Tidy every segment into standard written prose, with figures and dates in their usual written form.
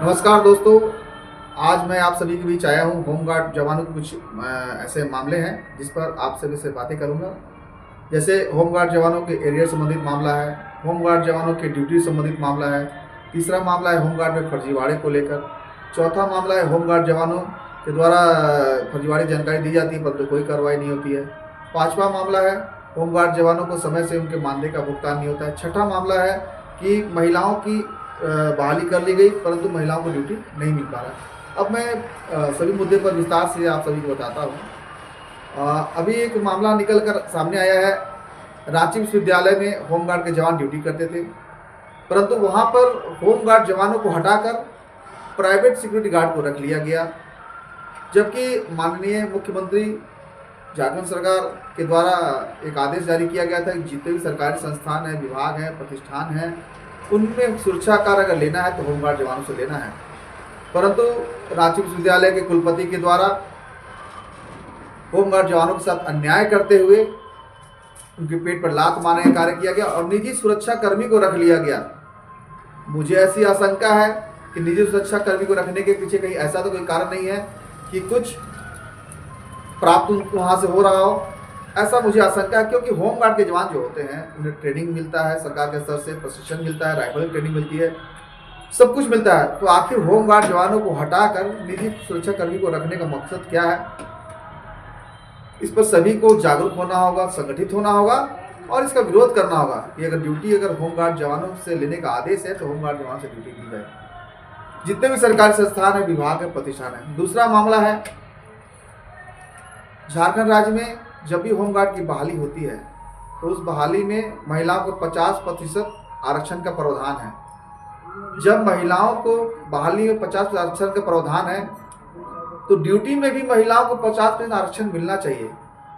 नमस्कार दोस्तों। आज मैं आप सभी के बीच आया हूँ। होमगार्ड जवानों के कुछ ऐसे मामले हैं जिस पर आप सभी से बातें करूँगा। जैसे होमगार्ड जवानों के एरियर संबंधित मामला है, होमगार्ड जवानों के ड्यूटी संबंधित मामला है, तीसरा मामला है होमगार्ड में फर्जीवाड़े को लेकर, चौथा मामला है होमगार्ड जवानों के द्वारा फर्जीवाड़े जानकारी दी जाती है परंतु कोई कार्रवाई नहीं होती है, पाँचवा मामला है होमगार्ड जवानों को समय से उनके मानदेय का भुगतान नहीं होता है, छठा मामला है कि महिलाओं की बहाली कर ली गई परंतु महिलाओं को ड्यूटी नहीं मिल पा रहा। अब मैं सभी मुद्दे पर विस्तार से आप सभी को बताता हूँ। अभी एक मामला निकल कर सामने आया है। रांची विश्वविद्यालय में होमगार्ड के जवान ड्यूटी करते थे परंतु वहाँ पर होमगार्ड जवानों को हटाकर प्राइवेट सिक्योरिटी गार्ड को रख लिया गया, जबकि माननीय मुख्यमंत्री झारखंड सरकार के द्वारा एक आदेश जारी किया गया था कि जितने भी सरकारी संस्थान हैं, विभाग हैं, प्रतिष्ठान हैं, उनमें सुरक्षा कार्य अगर लेना है तो होमगार्ड जवानों से लेना है। परंतु रांची विश्वविद्यालय के कुलपति के द्वारा होमगार्ड जवानों के साथ अन्याय करते हुए उनके पेट पर लात मारने का कार्य किया गया और निजी सुरक्षा कर्मी को रख लिया गया। मुझे ऐसी आशंका है कि निजी सुरक्षा कर्मी को रखने के पीछे कहीं ऐसा तो कोई कारण नहीं है कि कुछ प्राप्त वहाँ से हो रहा हो, ऐसा मुझे आशंका है। क्योंकि होमगार्ड के जवान जो होते हैं उन्हें ट्रेनिंग मिलता है, सरकार के स्तर से प्रशिक्षण मिलता है, राइफल ट्रेनिंग मिलती है, सब कुछ मिलता है। तो आखिर होमगार्ड जवानों को हटाकर निजी सुरक्षा कर्मी को रखने का मकसद क्या है? इस पर सभी को जागरूक होना होगा, संगठित होना होगा और इसका विरोध करना होगा कि अगर ड्यूटी अगर होमगार्ड जवानों से लेने का आदेश है तो होमगार्ड जवान से ड्यूटी दी जाए, जितने भी सरकारी संस्थान है, विभाग है, प्रतिष्ठान है। दूसरा मामला है, झारखंड राज्य में जब भी होमगार्ड की बहाली होती है तो उस बहाली में महिलाओं को 50% आरक्षण का प्रावधान है। जब महिलाओं को बहाली में 50% आरक्षण का प्रावधान है तो ड्यूटी में भी महिलाओं को 50% आरक्षण मिलना चाहिए,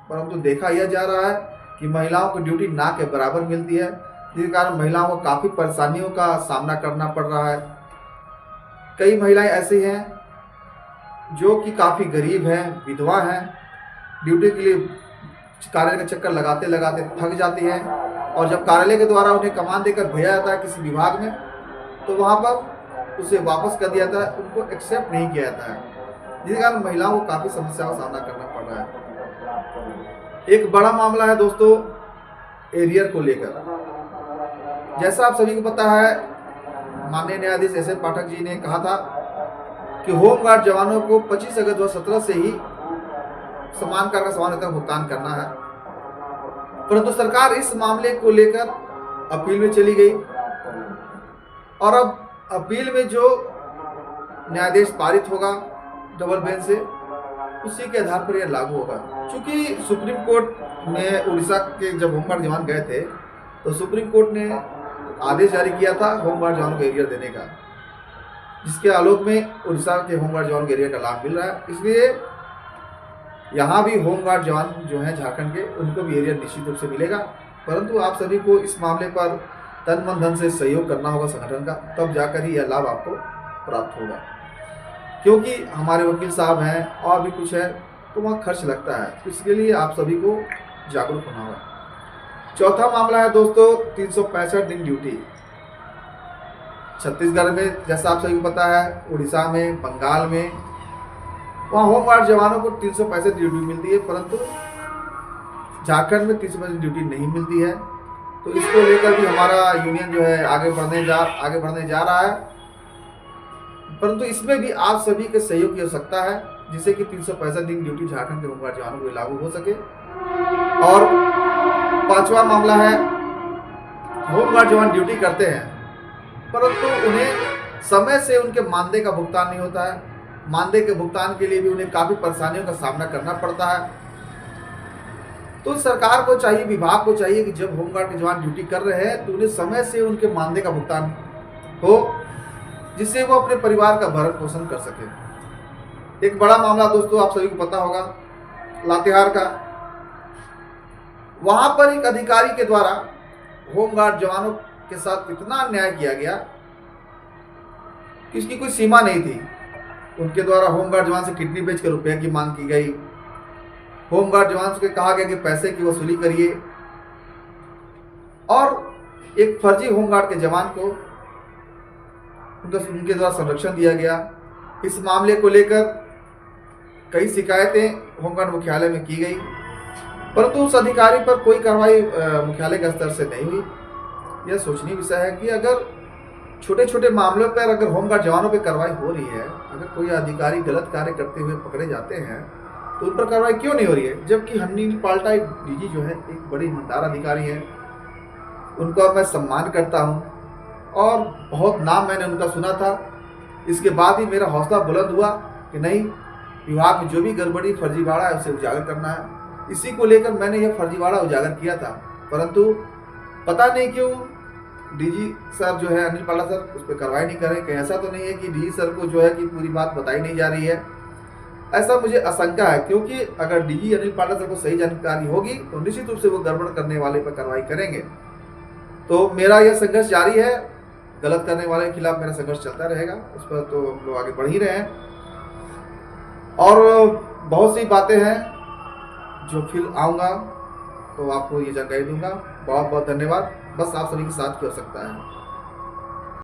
परंतु देखा यह जा रहा है कि महिलाओं को ड्यूटी ना के बराबर मिलती है, जिसके कारण महिलाओं को काफ़ी परेशानियों का सामना करना पड़ रहा है। कई महिलाएं ऐसी हैं जो कि काफ़ी गरीब हैं, विधवा हैं, ड्यूटी के लिए कार्यालय का चक्कर लगाते लगाते थक जाती हैं और जब कार्यालय के द्वारा उन्हें कमान देकर भेजा जाता है किसी विभाग में तो वहाँ पर उसे वापस कर दिया जाता है, उनको एक्सेप्ट नहीं किया जाता है, जिसके कारण महिलाओं को काफ़ी समस्याओं का सामना करना पड़ रहा है। एक बड़ा मामला है दोस्तों एरियर को लेकर। जैसा आप सभी को पता है, माननीय न्यायाधीश एस एन पाठक जी ने कहा था कि होमगार्ड जवानों को 25 अगस्त 2017 से ही समान कार्य का समान वेतन भुगतान करना है, परंतु सरकार इस मामले को लेकर अपील में चली गई और अब अपील में जो न्यायाधीश पारित होगा डबल बेंच से, उसी के आधार पर यह लागू होगा। चूंकि सुप्रीम कोर्ट में उड़ीसा के जब होमगार्ड जवान गए थे तो सुप्रीम कोर्ट ने आदेश जारी किया था होमगार्ड जवानों को एरियर देने का, जिसके आलोक में उड़ीसा के होमगार्ड जवानों को एरियर का लाभ मिल रहा है। इसलिए यहाँ भी होमगार्ड जवान जो हैं झारखंड के, उनको भी एरियर निश्चित रूप से मिलेगा, परंतु आप सभी को इस मामले पर तन मन धन से सहयोग करना होगा संगठन का, तब जाकर ही यह लाभ आपको प्राप्त होगा। क्योंकि हमारे वकील साहब हैं और भी कुछ है तो वहाँ खर्च लगता है, तो इसके लिए आप सभी को जागरूक होना होगा। चौथा मामला है दोस्तों 365 दिन ड्यूटी। छत्तीसगढ़ में जैसा आप सभी को पता है, उड़ीसा में, बंगाल में, वहाँ होमगार्ड जवानों को 365 ड्यूटी मिलती है, परंतु झारखंड में 365 ड्यूटी नहीं मिलती है। तो इसको लेकर भी हमारा यूनियन जो है आगे बढ़ने जा रहा है, परंतु इसमें भी आप सभी के सहयोग की आवश्यकता है, जिससे कि 365 दिन ड्यूटी झारखंड के होमगार्ड जवानों को लागू हो सके। और पांचवा मामला है, होमगार्ड जवान ड्यूटी करते हैं परंतु उन्हें समय से उनके मानदेय का भुगतान नहीं होता है। मानदेय के भुगतान के लिए भी उन्हें काफ़ी परेशानियों का सामना करना पड़ता है। तो सरकार को चाहिए, विभाग को चाहिए कि जब होमगार्ड के जवान ड्यूटी कर रहे हैं तो उन्हें समय से उनके मानदेय का भुगतान हो, जिससे वो अपने परिवार का भरण पोषण कर सके। एक बड़ा मामला दोस्तों आप सभी को पता होगा, लातेहार का। वहाँ पर एक अधिकारी के द्वारा होमगार्ड जवानों के साथ इतना अन्याय किया गया कि इसकी कोई सीमा नहीं थी। उनके द्वारा होमगार्ड जवान से किडनी बेचकर रुपए की मांग की गई। होमगार्ड जवान से कहा गया कि पैसे की वसूली करिए और एक फर्जी होमगार्ड के जवान को उनके द्वारा संरक्षण दिया गया। इस मामले को लेकर कई शिकायतें होमगार्ड मुख्यालय में की गई, परंतु उस अधिकारी पर कोई कार्रवाई मुख्यालय के स्तर से नहीं हुई। यह सोचनीय विषय है कि अगर छोटे छोटे मामलों पर अगर होमगार्ड जवानों पर कार्रवाई हो रही है, अगर कोई अधिकारी गलत कार्य करते हुए पकड़े जाते हैं तो उन पर कार्रवाई क्यों नहीं हो रही है, जबकि अनिल पाल्टा एक डीजी जो है एक बड़ी ईमानदार अधिकारी है, उनका मैं सम्मान करता हूं और बहुत नाम मैंने उनका सुना था। इसके बाद ही मेरा हौसला बुलंद हुआ कि नहीं, विभाग में जो भी गड़बड़ी फर्जीवाड़ा है उसे उजागर करना है। इसी को लेकर मैंने यह फर्जीवाड़ा उजागर किया था, परंतु पता नहीं क्यों डीजी सर जो है अनिल पाल्टा सर उस पर कार्रवाई नहीं करें। कहीं ऐसा तो नहीं है कि डीजी सर को जो है कि पूरी बात बताई नहीं जा रही है, ऐसा मुझे आशंका है, क्योंकि अगर डीजी अनिल पाल्टा सर को सही जानकारी होगी तो निश्चित रूप से वो गड़बड़ करने वाले पर कार्रवाई करेंगे। तो मेरा यह संघर्ष जारी है, गलत करने वाले के खिलाफ मेरा संघर्ष चलता रहेगा, उस पर तो हम लोग आगे बढ़ ही रहे हैं। और बहुत सी बातें हैं जो फिर आऊँगा तो आपको ये जानकारी दूंगा। बहुत बहुत धन्यवाद। बस आप सभी के साथ की आवश्यकता है।